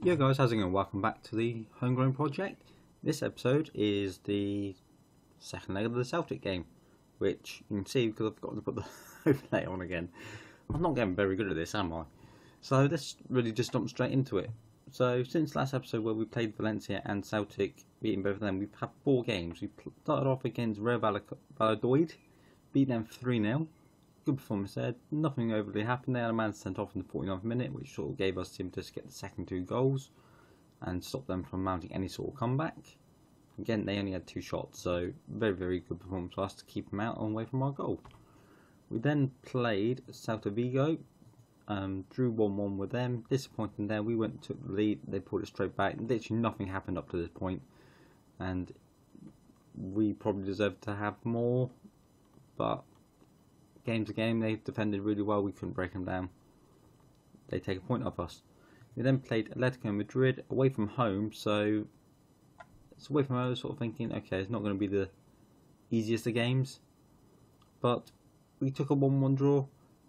Yo guys, how's it going? Welcome back to the Homegrown project. This episode is the second leg of the Celtic game, which you can see because I've got to put the overlay on again. I'm not getting very good at this, am I? So let's really just jump straight into it. So since last episode where we played Valencia and Celtic, beating both of them, we've had 4 games. We started off against Real Valladolid, beat them 3-0. Good performance there. Nothing overly happened. They had a man sent off in the 49th minute, which sort of gave us him to get the second 2 goals and stop them from mounting any sort of comeback. Again, they only had 2 shots, so very good performance for us to keep them out and away from our goal. We then played Celta Vigo, drew 1-1 with them. Disappointing there. We went and took the lead. They pulled it straight back. Literally nothing happened up to this point, and we probably deserved to have more, but game to game, they defended really well. We couldn't break them down. They take a point off us. We then played Atletico Madrid away from home, so it's away from home, sort of thinking, okay, it's not going to be the easiest of games, but we took a 1-1 draw.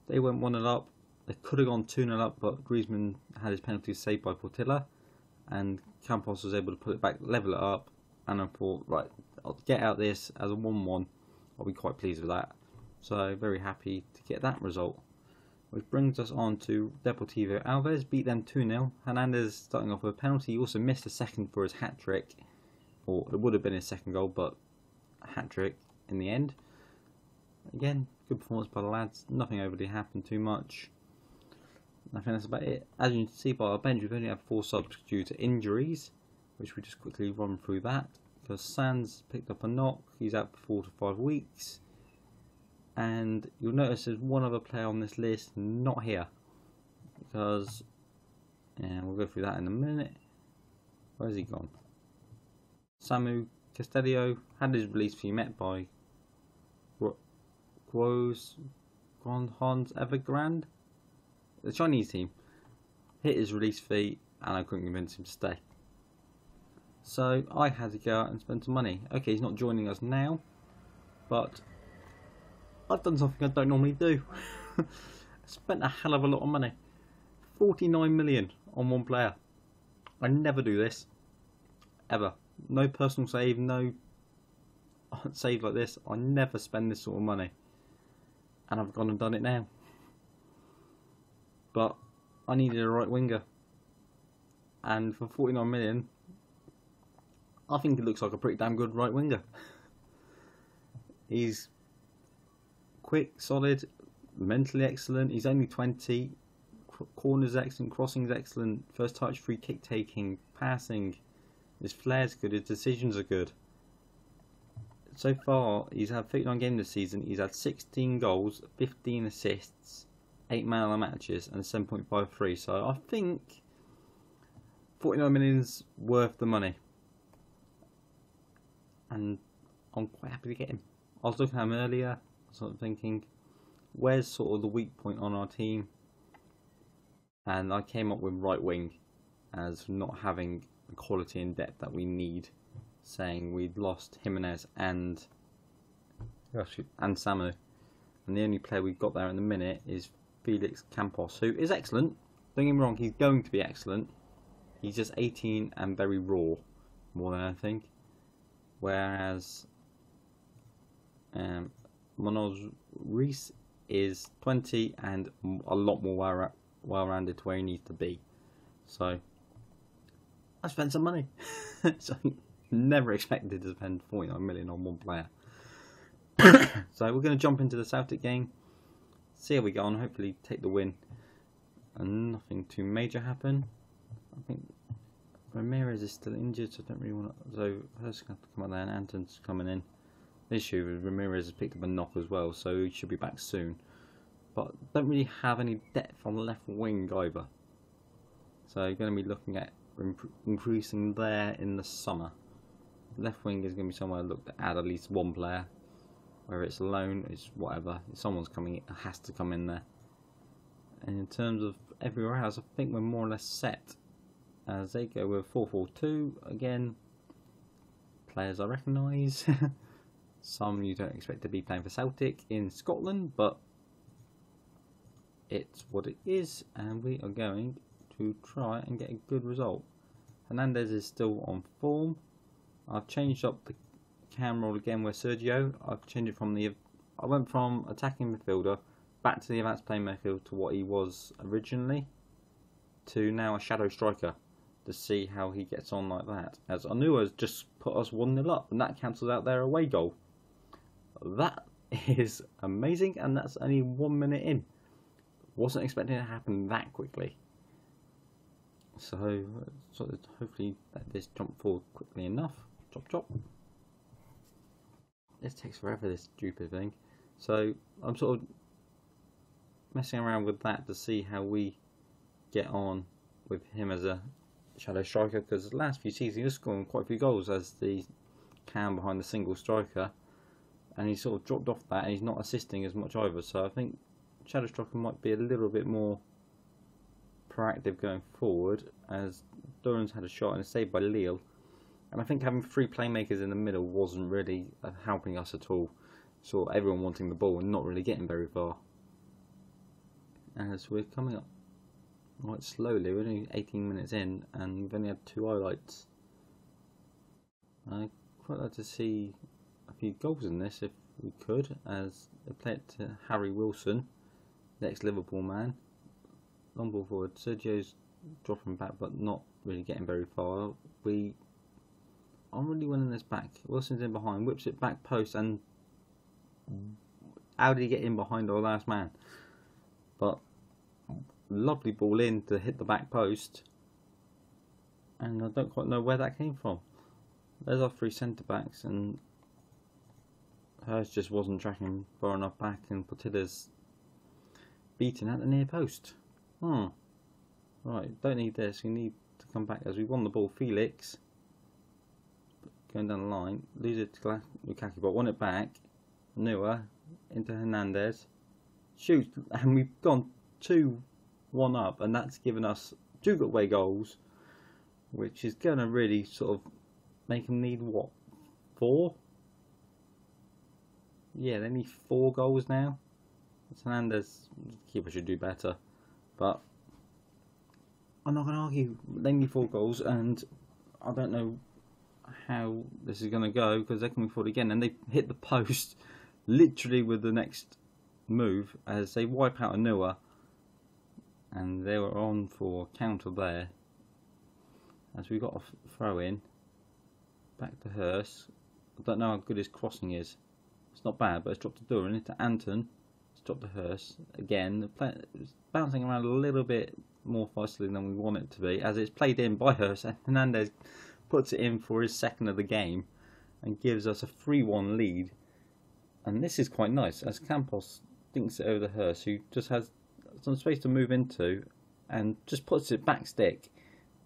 They went 1-0 up. They could have gone 2-0 up, but Griezmann had his penalty saved by Portilla, and Campos was able to put it back, level it up, and I thought, right, I'll get out this as a 1-1. I'll be quite pleased with that. So very happy to get that result. Which brings us on to Deportivo Alves, beat them 2-0. Hernandez starting off with a penalty. He also missed a second for his hat-trick. Or it would have been his second goal, but a hat-trick in the end. Again, good performance by the lads. Nothing overly happened too much. I think that's about it. As you can see by our bench, we've only had 4 subs due to injuries, which we just quickly run through that. Because Sands picked up a knock. He's out for 4 to 5 weeks. And you'll notice there's one other player on this list not here, because we'll go through that in a minute. Where's he gone? Samu Castellio had his release fee met by Guos Hans Evergrande, the Chinese team. Hit his release fee and I couldn't convince him to stay, so I had to go out and spend some money. Okay, he's not joining us now, but I've done something I don't normally do. I spent a hell of a lot of money. 49 million on one player. I never do this. Ever. No personal save, no save like this. I never spend this sort of money. And I've gone and done it now. But I needed a right winger. And for 49 million, I think it looks like a pretty damn good right winger. He's quick, solid, mentally excellent. He's only 20. Corners excellent, crossing's excellent, first touch, free kick taking, passing. His flair's good, his decisions are good. So far, he's had 39 games this season. He's had 16 goals, 15 assists, 8 man of the matches, and 7.53. So I think 49 million's worth the money. And I'm quite happy to get him. I was looking at him earlier, sort of thinking, where's sort of the weak point on our team? And I came up with right wing as not having the quality and depth that we need, saying we'd lost Jimenez and Samu, and the only player we've got there in the minute is Felix Campos, who is excellent. Don't get me wrong, he's going to be excellent. He's just 18 and very raw, more than anything. Whereas Munoz Reese is 20 and a lot more well-rounded to where he needs to be. So I spent some money. So never expected to spend 49 million on one player. So we're going to jump into the Celtic game, see how we go on, hopefully take the win, and nothing too major happen. I think Ramirez is still injured, so I don't really want to. So Hurst's going to have to come out there, and Anton's coming in. The issue is Ramirez has picked up a knock as well, so he should be back soon. But don't really have any depth on the left wing either. So you're going to be looking at increasing there in the summer. Left wing is going to be somewhere to look to add at least one player. Whether it's alone, it's whatever. If someone's coming, it has to come in there. And in terms of everywhere else, I think we're more or less set. As they go with 4-4-2 again. Players I recognise. Some you don't expect to be playing for Celtic in Scotland, but it's what it is, and we are going to try and get a good result. Hernandez is still on form. I've changed up the cam roll again with Sergio. I've changed it from I went from attacking midfielder back to the advanced playmaker to what he was originally, to now a shadow striker, to see how he gets on like that. As Anua's just put us 1-0 up, and that cancels out their away goal. That is amazing, and that's only 1 minute in. Wasn't expecting it to happen that quickly. So hopefully let this jump forward quickly enough. Chop chop. This takes forever, this stupid thing. So I'm sort of messing around with that to see how we get on with him as a shadow striker, because the last few seasons he was scoring quite a few goals as the cam behind the single striker, and he sort of dropped off that and he's not assisting as much either. So I think shadow striker might be a little bit more proactive going forward, as Duran's had a shot and a save by Lille, and I think having 3 playmakers in the middle wasn't really helping us at all. Sort of everyone wanting the ball and not really getting very far. As we're coming up quite slowly, we're only 18 minutes in and we've only had 2 highlights. I'd quite like to see a few goals in this if we could, as they play it to Harry Wilson, the ex-Liverpool man. Long ball forward, Sergio's dropping back but not really getting very far. I'm really winning this back. Wilson's in behind, whips it back post, and how did he get in behind our last man? But lovely ball in to hit the back post, and I don't quite know where that came from. There's our 3 centre backs, and hers just wasn't tracking far enough back, and Portilla's beaten at the near post. Right, don't need this. We need to come back as we won the ball. Felix going down the line, lose it to Lukaku, but won it back. Nua into Hernandez, shoots, and we've gone 2-1 up, and that's given us 2 away goals, which is going to really sort of make them need what, 4? Yeah, they need 4 goals now. Hernandez, the keeper should do better, but I'm not going to argue. They need 4 goals, and I don't know how this is going to go, because they're coming forward again, and they hit the post literally with the next move as they wipe out Anua, and they were on for a counter there. As we got a throw in, back to Hurst. I don't know how good his crossing is. It's not bad, but it's dropped to Duran, into Anton. It's dropped to Hurst again. The play is bouncing around a little bit more fussily than we want it to be, as it's played in by Hurst, and Hernandez puts it in for his 2nd of the game and gives us a 3-1 lead. And this is quite nice, as Campos dinks it over to Hurst, who just has some space to move into and just puts it back stick,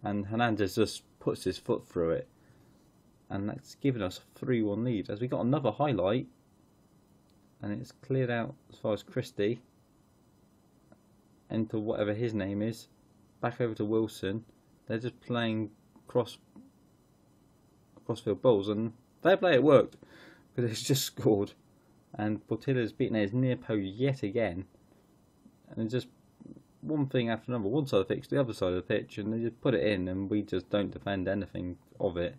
and Hernandez just puts his foot through it, and that's given us a 3-1 lead. As we got another highlight, and it's cleared out as far as Christie into whatever his name is, back over to Wilson. They're just playing crossfield balls, and fair play, it worked, because it's just scored, and Portilla's beaten his near post yet again, and it's just one thing after another, one side of the pitch to the other side of the pitch, and they just put it in, and we just don't defend anything of it.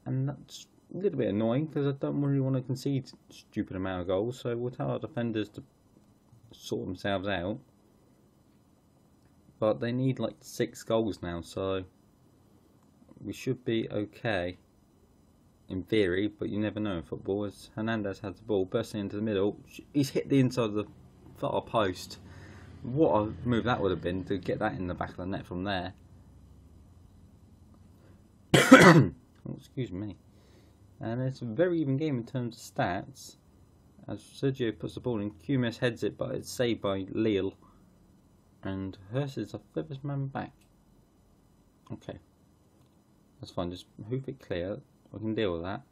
And that's a little bit annoying, because I don't really want to concede a stupid amount of goals, so we'll tell our defenders to sort themselves out. But they need like 6 goals now, so we should be okay in theory, but you never know in football. As Hernandez has the ball bursting into the middle, he's hit the inside of the far post. What a move that would have been to get that in the back of the net from there. Oh, excuse me. And it's a very even game in terms of stats, as Sergio puts the ball in, Kumis heads it, but it's saved by Lille, and Hurst is the furthest man back. Okay, that's fine, just hoof it clear, we can deal with that.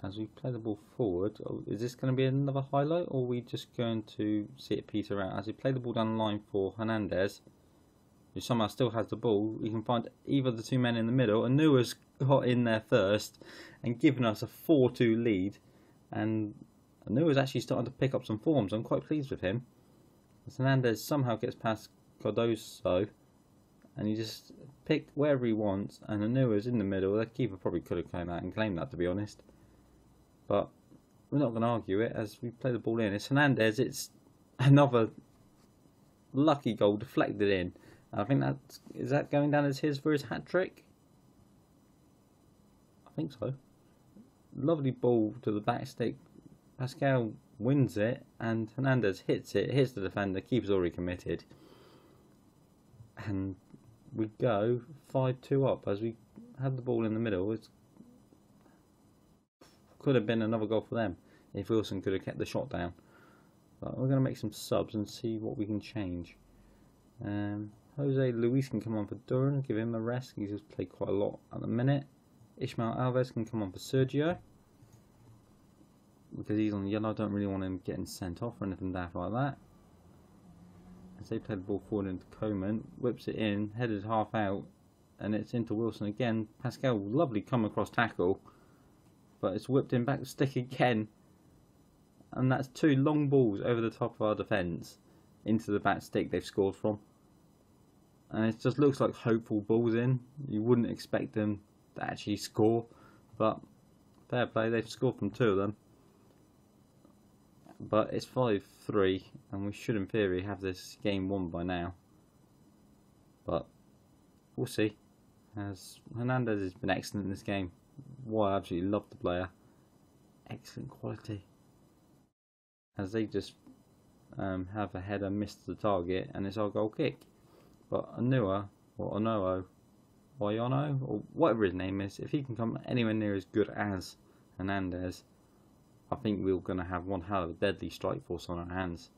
As we play the ball forward, is this going to be another highlight, or are we just going to see it peter out? As we play the ball down the line for Hernandez, who somehow still has the ball, we can find either of the 2 men in the middle, and Nua's got in there first and given us a 4-2 lead, and Nua's actually starting to pick up some forms. I'm quite pleased with him. Hernandez somehow gets past Cardoso, and he just picked wherever he wants, and Anua's in the middle. The keeper probably could have come out and claimed that, to be honest. But we're not going to argue it as we play the ball in. It's Hernandez. It's another lucky goal deflected in. I think is that going down as his for his hat trick? I think so. Lovely ball to the back stick. Pascal wins it, and Hernandez hits it. Hits the defender. Keeper's already committed, and we go 5-2 up as we had the ball in the middle. It could have been another goal for them if Wilson could have kept the shot down. But we're going to make some subs and see what we can change. Jose Luis can come on for Duran, give him a rest. He's just played quite a lot at the minute. Ishmael Alves can come on for Sergio, because he's on yellow. I don't really want him getting sent off or anything daft like that. As they play the ball forward into Coman, whips it in, headed half out, and it's into Wilson again. Pascal, lovely come across tackle, but it's whipped in back to stick again. And that's 2 long balls over the top of our defence into the back stick they've scored from. And it just looks like hopeful balls in. You wouldn't expect them to actually score, but fair play, they've scored from 2 of them. But it's 5-3, and we should in theory have this game won by now. But we'll see. As Hernandez has been excellent in this game. I absolutely love the player. Excellent quality. As they just have a header, missed the target, and it's our goal kick. But Anua, or Onoo, Wayano, or whatever his name is, if he can come anywhere near as good as Hernandez, I think we're going to have one hell of a deadly strike force on our hands.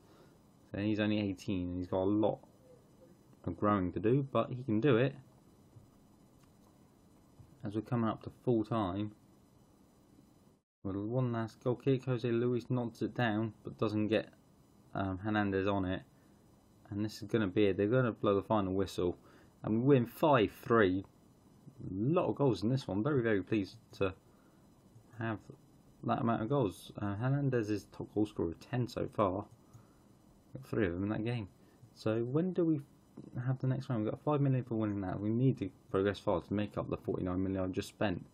So he's only 18 and he's got a lot of growing to do, but he can do it. As we're coming up to full time, with one last goal kick, Jose Luis knocks it down but doesn't get Hernandez on it. And this is going to be it. They're going to blow the final whistle. And we win 5-3. A lot of goals in this one. Very, very pleased to have that amount of goals. Hernandez is top goal scorer with 10 so far. Got 3 of them in that game. So when do we have the next round? We've got 5 million for winning that. We need to progress fast to make up the 49 million I just spent.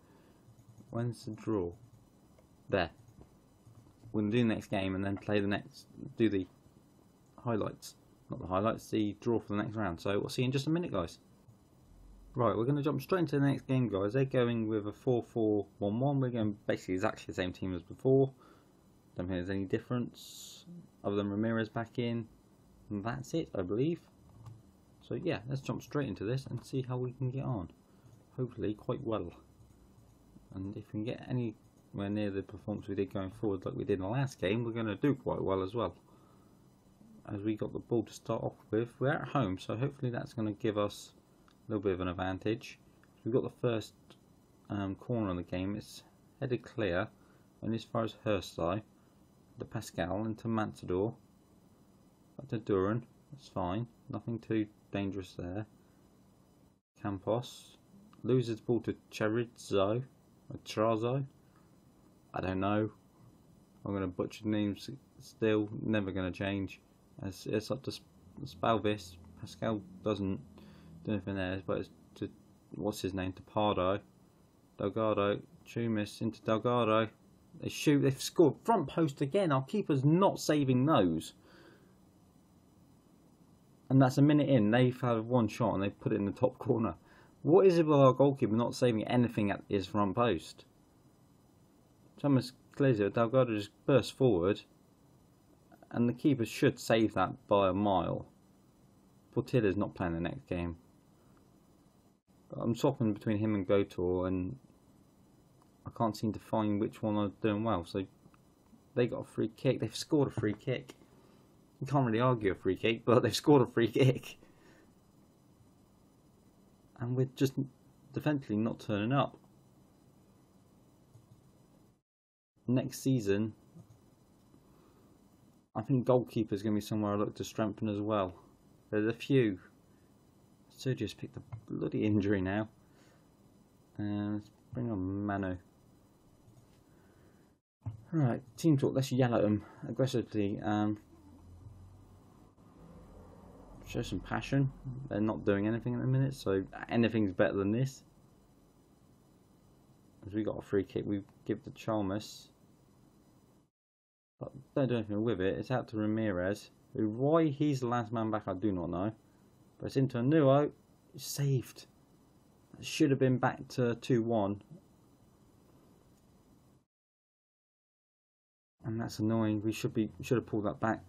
When's the draw? There. We're going to do the next game and then do the highlights. Not the highlights, the draw for the next round. So we'll see you in just a minute, guys. Right, we're going to jump straight into the next game, guys. They're going with a 4-4-1-1. We're going basically exactly the same team as before. Don't think there's any difference other than Ramirez back in. And that's it, I believe. So yeah, let's jump straight into this and see how we can get on. Hopefully quite well. And if we can get anywhere near the performance we did going forward like we did in the last game, we're going to do quite well as well. As we got the ball to start off with, we're at home, so hopefully that's going to give us a little bit of an advantage. We've got the first corner of the game. It's headed clear, and as far as Hursteye, the Pascal into Matador, back to Duran. That's fine, nothing too dangerous there. Campos loses the ball to Charizo, or Trazo. I don't know. I'm going to butcher the names still. Never going to change. As it's up to Spalvis. Pascal doesn't do anything there, but it's to what's his name? To Pardo, Delgado, Chumis into Delgado. They shoot. They've scored front post again. Our keeper's not saving those, and that's a minute in. They've had one shot and they put it in the top corner. What is it with our goalkeeper not saving anything at his front post? Thomas clears it. Delgado just bursts forward. And the keeper should save that by a mile. Portilla's not playing the next game. But I'm swapping between him and Gotor, and I can't seem to find which one are doing well. So they got a free kick. They've scored a free kick. You can't really argue a free kick, but they've scored a free kick. And we're just defensively not turning up. Next season, I think goalkeeper is going to be somewhere I look to strengthen as well. There's a few. Sergio's picked a bloody injury now. Let's bring on Manu. Right, team talk. Let's yell at them aggressively. show some passion. They're not doing anything at the minute, so anything's better than this. As we got a free kick, we give to Chalmers, but don't do anything with it. It's out to Ramirez. Why he's the last man back, I do not know. But it's into Anuo. It's saved. It should have been back to 2-1. And that's annoying. We should have pulled that back.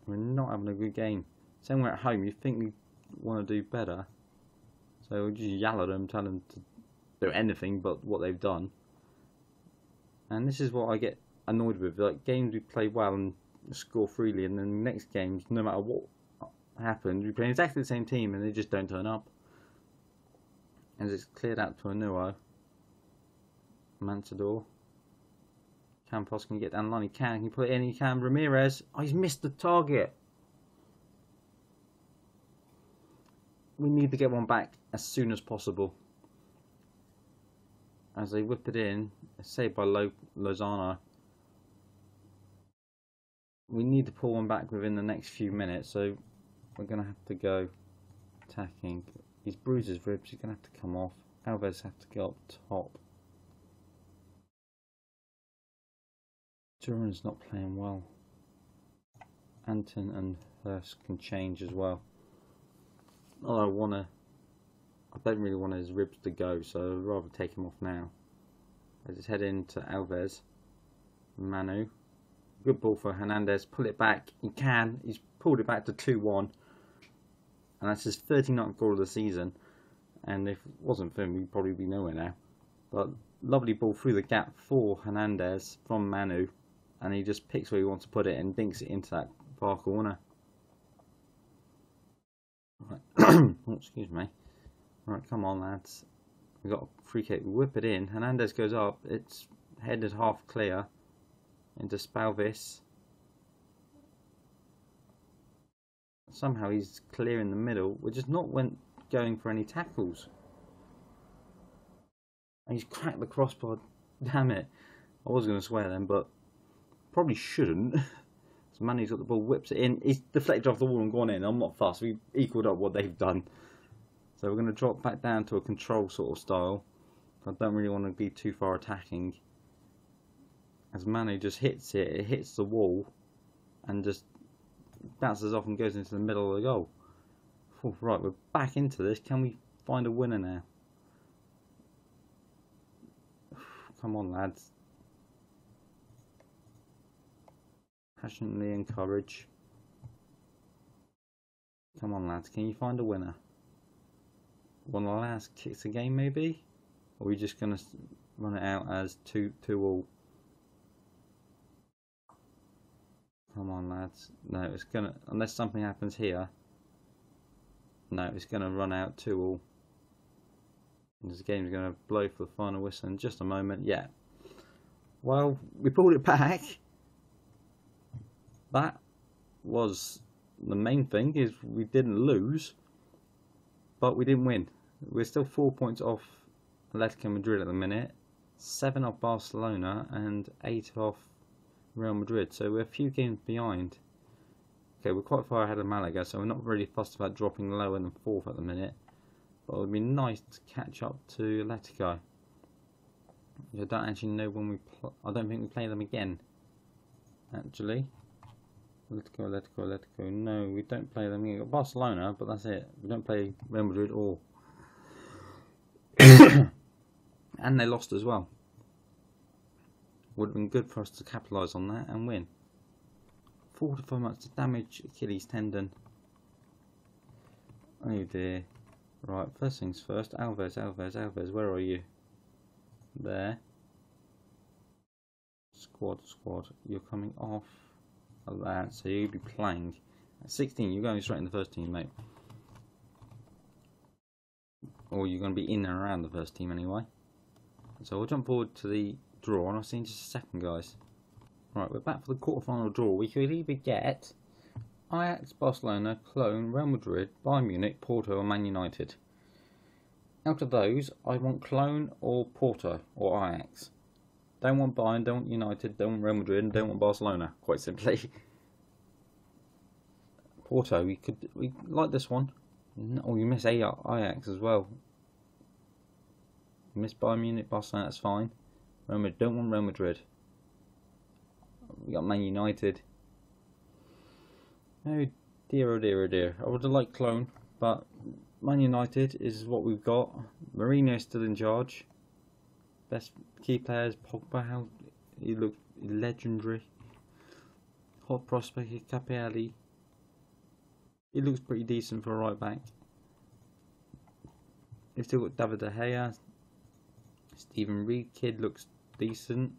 We're not having a good game. Same way at home, you think we want to do better. So we'll just yell at them, tell them to do anything but what they've done. And this is what I get annoyed with. Like, games we play well and score freely, and then the next games, no matter what happens, we play exactly the same team and they just don't turn up. As it's cleared out to Anuo. Mansador. Campos can get down the line. He can. He put it in. He can. Ramirez. Oh, he's missed the target. We need to get one back as soon as possible. As they whip it in, saved by Lozano. We need to pull one back within the next few minutes, so we're going to have to go attacking. He's bruised his ribs. He's going to have to come off. Alves have to go up top. Turin's not playing well. Anton and Hurst can change as well. I don't really want his ribs to go, so I'd rather take him off now. I just head into Alves. Manu. Good ball for Hernandez. Pull it back. He can. He's pulled it back to 2-1. And that's his 39th goal of the season. And if it wasn't for him, we'd probably be nowhere now. But lovely ball through the gap for Hernandez from Manu. And he just picks where he wants to put it and dinks it into that far corner. Right. Oh, excuse me. Alright, come on, lads. We've got a free kick. We whip it in. Hernandez goes up. It's headed half clear into Spalvis. Somehow he's clear in the middle. We're just not going for any tackles. And he's cracked the crossbar. Damn it. I was going to swear then, but probably shouldn't. So Manu's got the ball, whips it in. He's deflected off the wall and gone in. I'm not fussed. We've equalled up what they've done. So we're going to drop back down to a control sort of style. I don't really want to be too far attacking. As Manu just hits it, it hits the wall and just bounces off and goes into the middle of the goal. Oh, right, we're back into this. Can we find a winner now? Come on, lads. Passionately encourage. Come on, lads. Can you find a winner? One of the last kicks of the game, maybe? Or are we just going to run it out as 2-2 Come on, lads. No, it's going to... Unless something happens here. No, it's going to run out 2-2. This game's going to blow for the final whistle in just a moment. Yeah. Well, we pulled it back. That was the main thing, is we didn't lose. But we didn't win. We're still 4 points off Atletico Madrid at the minute. 7 off Barcelona and 8 off Real Madrid. So we're a few games behind. Okay, we're quite far ahead of Malaga, so we're not really fussed about dropping lower than 4th at the minute. But it would be nice to catch up to Atletico. I don't actually know when I don't think we play them again. Actually. Atletico. No, we don't play them. We've got Barcelona, but that's it. We don't play Real Madrid or... And they lost as well. Would have been good for us to capitalise on that and win. 4 to 5 months to damage Achilles tendon. Oh dear. Right, first things first. Alves, where are you? There. Squad. You're coming off of that, so you'll be playing. At 16, you're going straight in the first team, mate. Or you're going to be in and around the first team anyway. So we'll jump forward to the draw, and I'll see you in just a second, guys. Right, we're back for the quarterfinal draw. We could either get Ajax, Barcelona, Cologne, Real Madrid, Bayern Munich, Porto, or Man United. Out of those, I want Cologne or Porto or Ajax. Don't want Bayern, don't want United, don't want Real Madrid, and don't want Barcelona, quite simply. Porto, we like this one. Oh, you miss Ajax as well. You miss Bayern Munich, Barcelona, that's fine. Don't want Real Madrid. We got Man United. Oh dear, oh dear, oh dear. I would have liked Cologne, but Man United is what we've got. Mourinho's still in charge. Best key players, Pogba, he looked legendary. Hot prospect, Capelli. He looks pretty decent for a right back. We've still got David De Gea. Stephen Reed kid looks decent.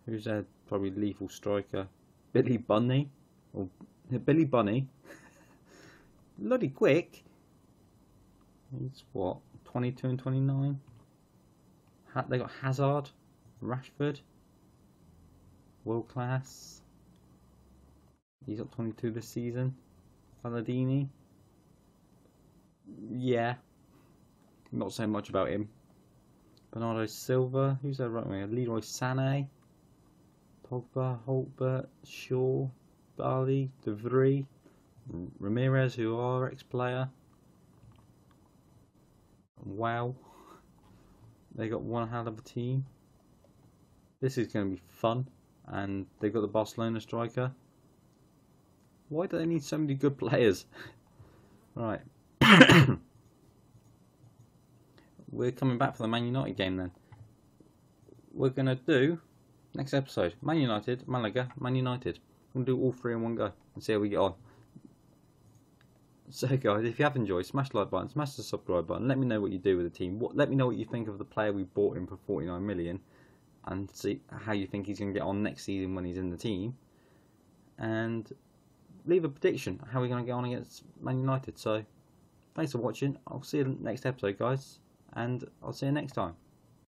Who's a probably lethal striker? Billy Bunny. Or Billy Bunny. Bloody quick. He's what? 22 and 29? They got Hazard, Rashford. World class. He's got 22 this season. Palladini. Yeah. Not saying much about him. Bernardo Silva. Who's that right winger? Leroy Sané. Pogba, Holtbert, Shaw, Bali, De Vrij, Ramirez, who are ex-player. Wow. They got one hell of a team. This is going to be fun. And they've got the Barcelona striker. Why do they need so many good players? Right. We're coming back for the Man United game then. We're going to do, next episode, Man United, Malaga, Man United. We're going to do all three in one go and see how we get on. So guys, if you have enjoyed, smash the like button, smash the subscribe button. Let me know what you do with the team. Let me know what you think of the player we bought in for 49 million. And see how you think he's going to get on next season when he's in the team. And leave a prediction how we're going to get on against Man United. So, thanks for watching. I'll see you next episode, guys. And I'll see you next time.